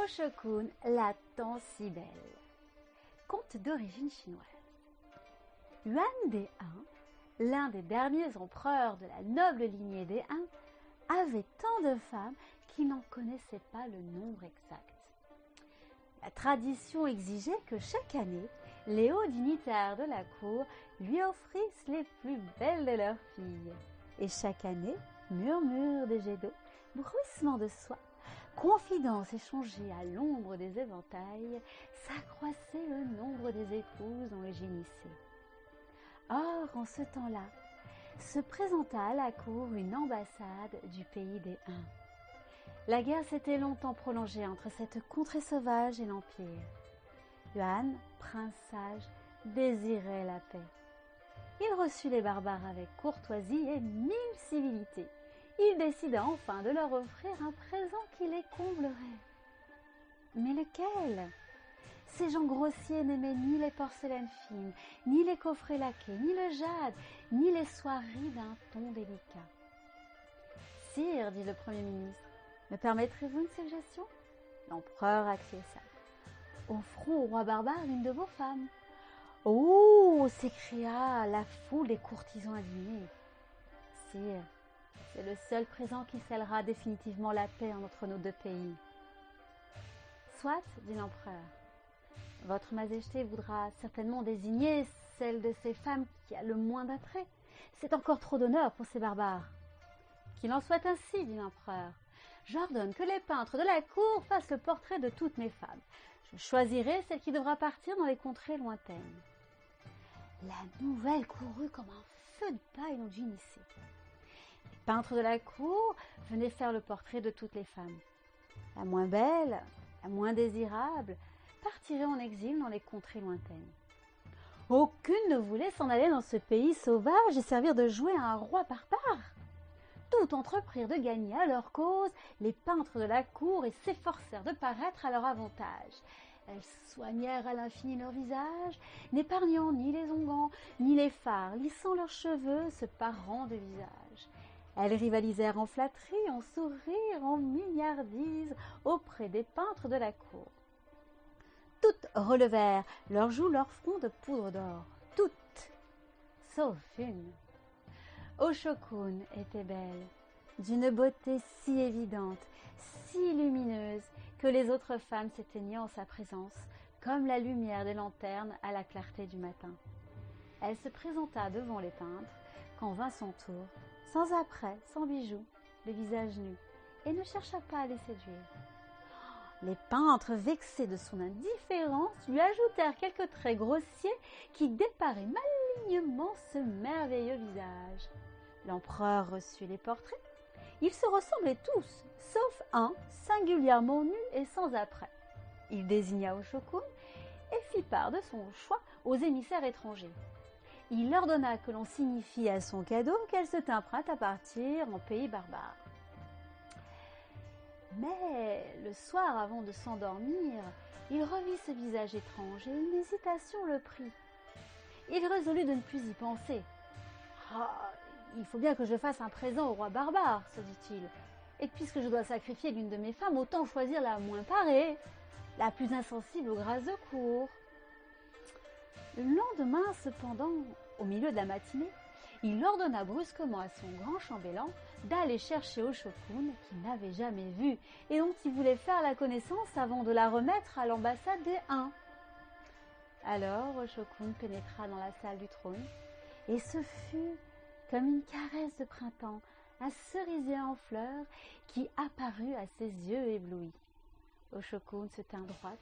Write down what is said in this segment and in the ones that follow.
Shokun, la temps si belle. Conte d'origine chinoise. Yuan des Han, l'un des derniers empereurs de la noble lignée des Han, avait tant de femmes qu'il n'en connaissait pas le nombre exact. La tradition exigeait que chaque année, les hauts dignitaires de la cour lui offrissent les plus belles de leurs filles. Et chaque année, murmures des jets d'eau, bruissements de soie, confidences échangées à l'ombre des éventails, s'accroissait le nombre des épouses dont le gémissait. Or, en ce temps-là, se présenta à la cour une ambassade du pays des Huns. La guerre s'était longtemps prolongée entre cette contrée sauvage et l'Empire. Yuan, prince sage, désirait la paix. Il reçut les barbares avec courtoisie et mille civilités. Il décida enfin de leur offrir un présent qui les comblerait. Mais lequel ? Ces gens grossiers n'aimaient ni les porcelaines fines, ni les coffrets laqués, ni le jade, ni les soieries d'un ton délicat. « Sire, dit le Premier ministre, me permettrez-vous une suggestion ?» L'empereur acquiesça. « Offrons au roi barbare l'une de vos femmes. »« Oh !» s'écria la foule des courtisans indignés. « Sire, c'est le seul présent qui scellera définitivement la paix entre nos deux pays. »« Soit, dit l'empereur. Votre Majesté voudra certainement désigner celle de ces femmes qui a le moins d'attrait. C'est encore trop d'honneur pour ces barbares. »« Qu'il en soit ainsi, dit l'empereur. J'ordonne que les peintres de la cour fassent le portrait de toutes mes femmes. Je choisirai celle qui devra partir dans les contrées lointaines. » La nouvelle courut comme un feu de paille dans Gynécée. Les peintres de la cour venaient faire le portrait de toutes les femmes. La moins belle, la moins désirable, partirait en exil dans les contrées lointaines. Aucune ne voulait s'en aller dans ce pays sauvage et servir de jouet à un roi barbare. Toutes entreprirent de gagner à leur cause les peintres de la cour et s'efforcèrent de paraître à leur avantage. Elles soignèrent à l'infini leur visage, n'épargnant ni les onguents, ni les fards, lissant leurs cheveux, se parant de visage. Elles rivalisèrent en flatterie, en sourire, en milliardise auprès des peintres de la cour. Toutes relevèrent leurs joues, leurs fronts de poudre d'or. Toutes, sauf une. Oshokun était belle, d'une beauté si évidente, si lumineuse, que les autres femmes s'éteignaient en sa présence, comme la lumière des lanternes à la clarté du matin. Elle se présenta devant les peintres, quand vint son tour, sans apprêt, sans bijoux, le visage nu, et ne chercha pas à les séduire. Les peintres, vexés de son indifférence, lui ajoutèrent quelques traits grossiers qui déparaient malignement ce merveilleux visage. L'empereur reçut les portraits. Ils se ressemblaient tous, sauf un, singulièrement nu et sans apprêt. Il désigna Oshokun et fit part de son choix aux émissaires étrangers. Il ordonna que l'on signifie à son cadeau qu'elle se tint prête à partir en pays barbare. Mais le soir, avant de s'endormir, il revit ce visage étrange et une hésitation le prit. Il résolut de ne plus y penser. « Ah, il faut bien que je fasse un présent au roi barbare, se dit-il. Et puisque je dois sacrifier l'une de mes femmes, autant choisir la moins parée, la plus insensible aux grâces de cour. » Le lendemain, cependant, au milieu de la matinée, il ordonna brusquement à son grand chambellan d'aller chercher Oshokun, qu'il n'avait jamais vue et dont il voulait faire la connaissance avant de la remettre à l'ambassade des Huns. Alors Oshokun pénétra dans la salle du trône et ce fut comme une caresse de printemps, un cerisier en fleurs qui apparut à ses yeux éblouis. Oshokun se tint droite,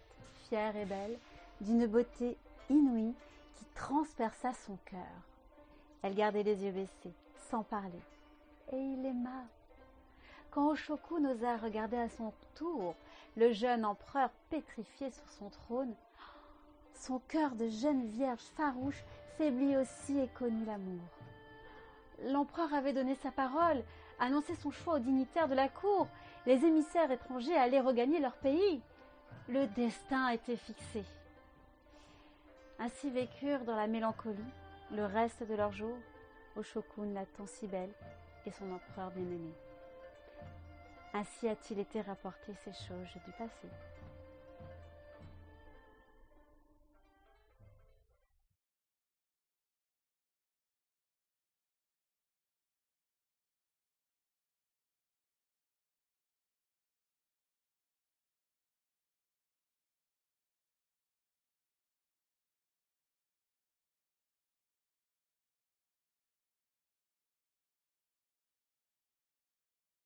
fière et belle, d'une beauté inouïe qui transperça son cœur. Elle gardait les yeux baissés, sans parler, et il l'aima. Quand Oshokun osa regarder à son tour le jeune empereur pétrifié sur son trône, son cœur de jeune vierge farouche faiblit aussi et connut l'amour. L'empereur avait donné sa parole, annoncé son choix aux dignitaires de la cour. Les émissaires étrangers allaient regagner leur pays. Le destin était fixé. Ainsi vécurent dans la mélancolie le reste de leurs jours, Oshokun la tant si belle et son empereur bien-aimé. Ainsi a-t-il été rapporté ces choses du passé.